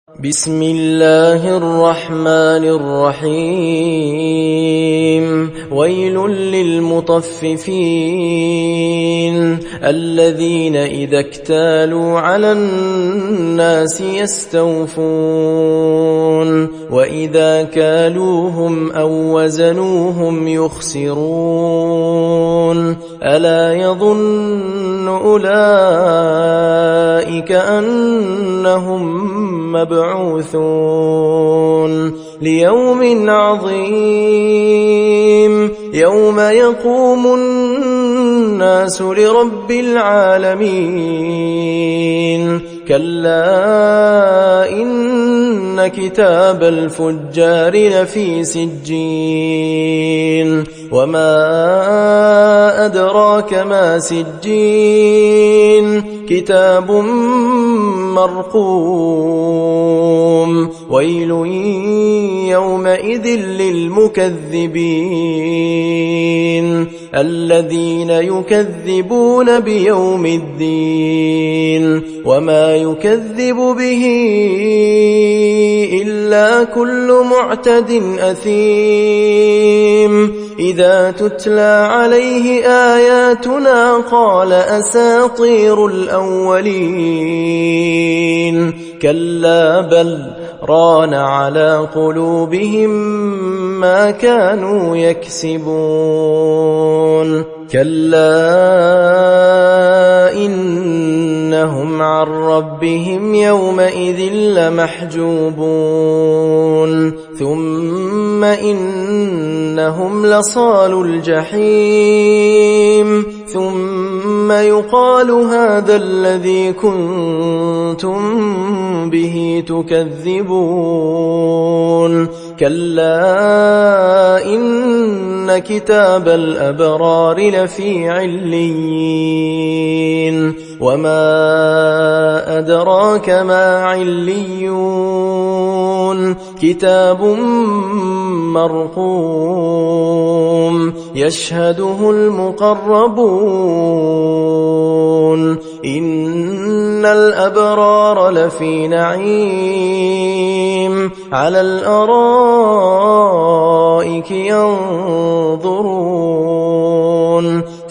بسم الله الرحمن الرحيم ويل للمطففين الذين إذا اكتالوا على الناس يستوفون وإذا كالوهم أو وزنوهم يخسرون ألا يظن أولئك أنهم مبعوثون ليوم عظيم يوم يقوم الناس لرب العالمين كلا إن كتاب الفجار لفي سجين وما أدراك ما سجين كتاب مرقوم ويل يومئذ للمكذبين الذين يكذبون بيوم الدين وما يكذب به إلا كل معتد أثيم إذا تتلى عليه آياتنا قال أساطير الأولين كلا بل ران على قلوبهم ما كانوا يكسبون كلا إنهم عن ربهم يومئذ لمحجوبون ثم إنهم لصالوا الجحيم ثم يقال هذا الذي كنتم به تكذبون كلا إن كتاب الأبرار لفي عليين وما أدراك ما عليون كتاب مرقوم يشهده المقربون إن الأبرار لفي نعيم على الأرائك ينظرون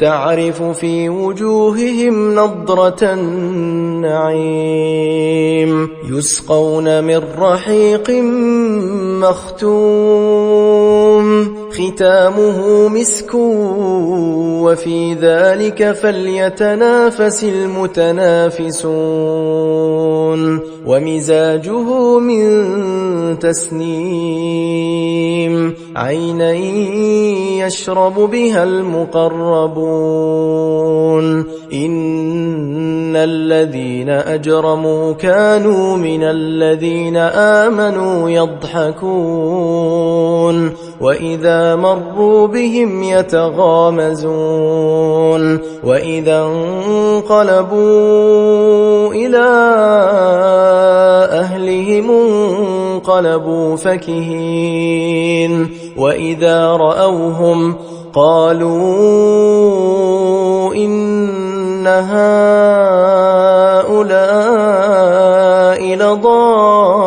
تعرف في وجوههم نضرة النعيم يسقون من رحيق مختوم ختامه مسك وفي ذلك فليتنافس المتنافسون ومزاجه من تسنيم عينا يشرب بها المقربون إن الذين أجرموا كانوا من الذين آمنوا يضحكون وإذا مروا بهم يتغامزون وإذا انقلبوا إلى أهلهم انقلبوا فكهين وإذا رأوهم قالوا إن هؤلاء لضالون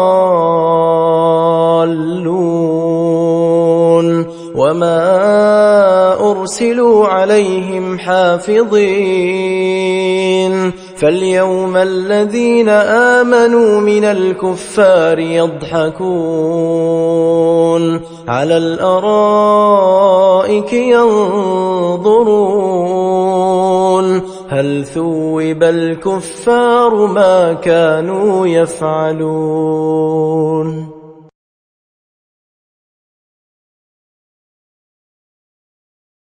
وما أرسلوا عليهم حافظين فاليوم الذين آمنوا من الكفار يضحكون على الأرائك ينظرون هل ثوب الكفار ما كانوا يفعلون